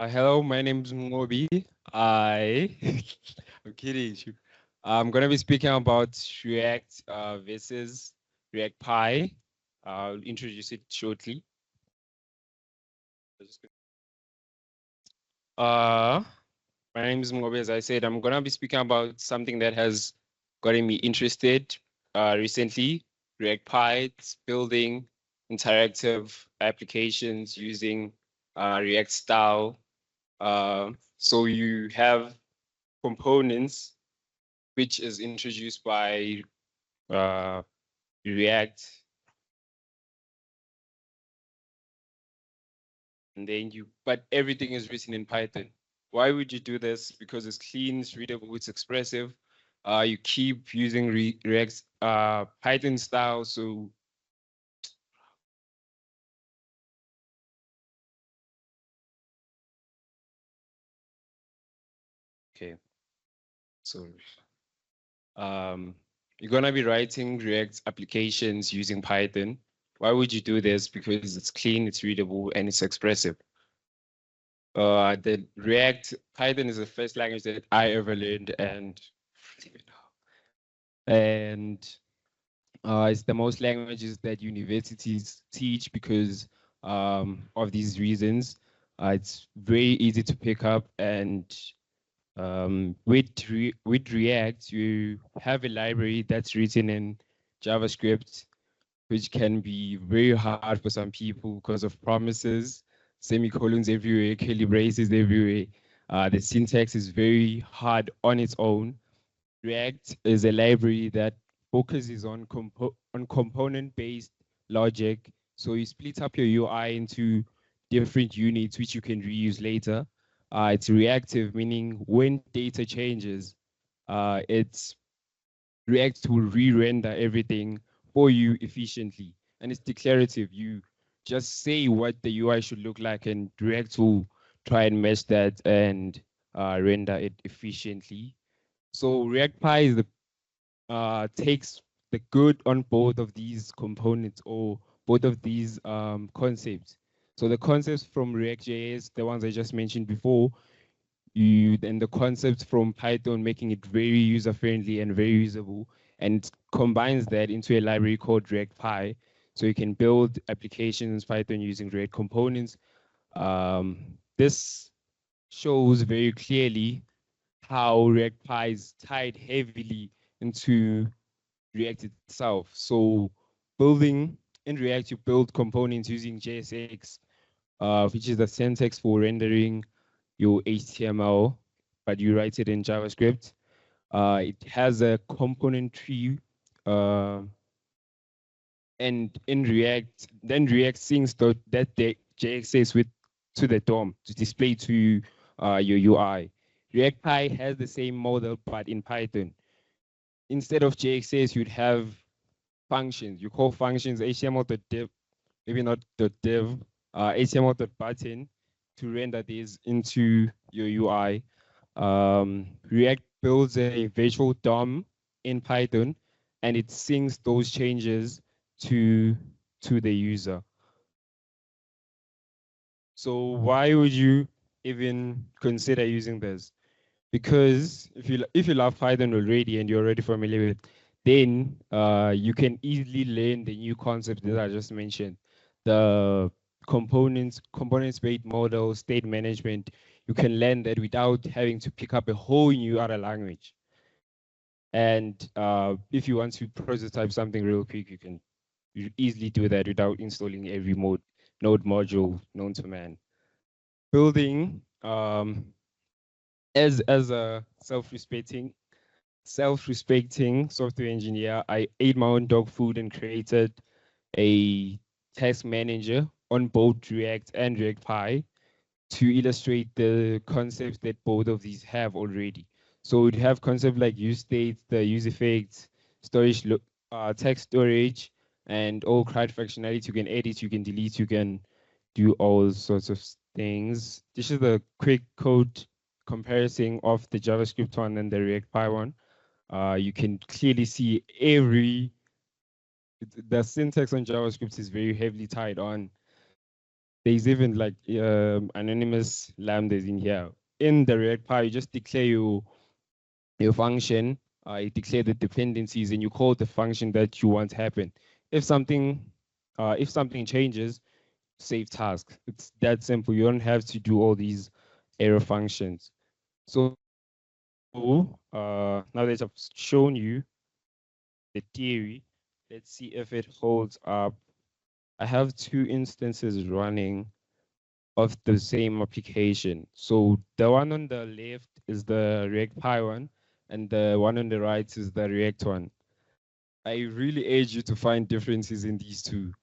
Hello, my name is Mobi. I'm kidding you. I'm gonna be speaking about React versus ReactPy. I'll introduce it shortly. Uh, my name is Mobi. As I said, I'm gonna be speaking about something that has gotten me interested recently. ReactPy. It's building interactive applications using React style. So you have components which is introduced by uh, React, and then but everything is written in Python. Why would you do this? Because it's clean, it's readable, it's expressive. You keep using React's Python style, so okay. So you're gonna be writing React applications using Python. Why would you do this? Because it's clean, it's readable, and it's expressive. The React Python is the first language that I ever learned, and it's the most languages that universities teach because of these reasons. It's very easy to pick up, and with React, you have a library that's written in JavaScript, which can be very hard for some people because of promises, semicolons everywhere, curly braces everywhere. The syntax is very hard on its own. React is a library that focuses on component-based logic. So you split up your UI into different units, which you can reuse later. It's reactive, meaning when data changes, it's React will re-render everything for you efficiently. And it's declarative. You just say what the UI should look like, and React will try and mesh that and render it efficiently. So ReactPy is the takes the good on both of these components or both of these concepts. So the concepts from React.js, the ones I just mentioned before, you then the concepts from Python, making it very user friendly and very usable, and combines that into a library called ReactPy. So you can build applications Python using React components. This shows very clearly how ReactPy is tied heavily into React itself. So building in React, you build components using JSX, which is the syntax for rendering your HTML, but you write it in JavaScript. It has a component tree, uh, and in React, then React syncs that the JSX with to the DOM to display to your UI. ReactPy has the same model, but in Python. Instead of JSX, you'd have functions. You call functions HTML.div, maybe not .div, HTML.button to render these into your UI. React builds a virtual DOM in Python, and it syncs those changes to the user. So why would you even consider using this? Because if you love Python already and you're already familiar with it, then you can easily learn the new concepts that I just mentioned, the components-based model, state management. You can learn that without having to pick up a whole new other language. And if you want to prototype something real quick, you easily do that without installing every node module known to man. Building as a self-respecting software engineer, I ate my own dog food and created a task manager on both React and ReactPy to illustrate the concepts that both of these have already. So we'd have concepts like use states, the use effects, storage, text storage, and all CRUD functionality. You can edit, you can delete, you can do all sorts of things. This is a quick code comparison of the JavaScript one and the ReactPy one. You can clearly see the syntax on JavaScript is very heavily tied on there's even like anonymous lambdas in here. In the ReactPy, you just declare your function, you declare the dependencies, and you call the function that you want to happen. If something changes, save task. It's that simple. You don't have to do all these error functions. So now that I've shown you the theory, let's see if it holds up. I have two instances running of the same application. So the one on the left is the ReactPy one, and the one on the right is the React one. I really urge you to find differences in these two.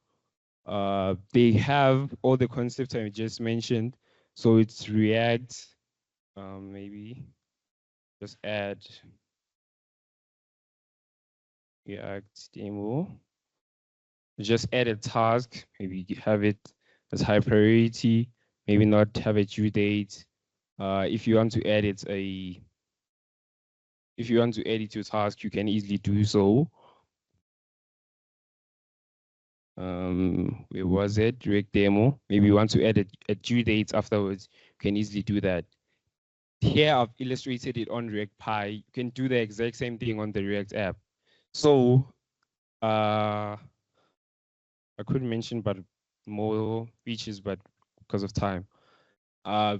They have all the concepts I just mentioned. So it's React, maybe just add React demo. Just add a task, maybe have it as high priority, maybe not have a due date. If you want to edit your task, you can easily do so. Where was it? Direct demo. Maybe you want to add a due date afterwards, you can easily do that. Here I've illustrated it on ReactPy. You can do the exact same thing on the React app. So I could mention but more features, but because of time.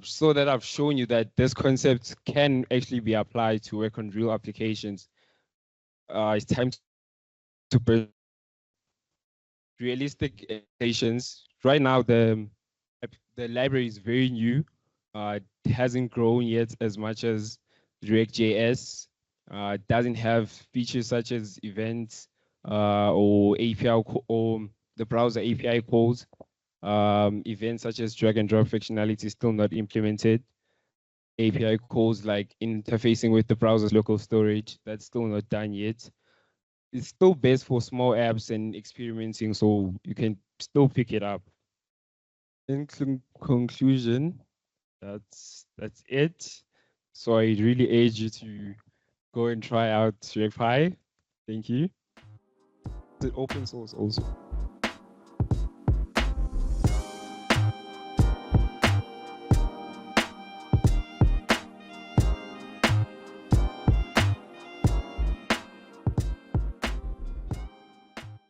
So that I've shown you that this concept can actually be applied to work on real applications. It's time to build realistic applications. Right now, the library is very new. It hasn't grown yet as much as React.js. It doesn't have features such as events or API or the browser API calls. Events such as drag and drop functionality is still not implemented. API calls like interfacing with the browser's local storage, that's still not done yet. It's still best for small apps and experimenting, so you can still pick it up. In conclusion, that's it. So I really urge you to go and try out ReactPy. Thank you. It's open source also.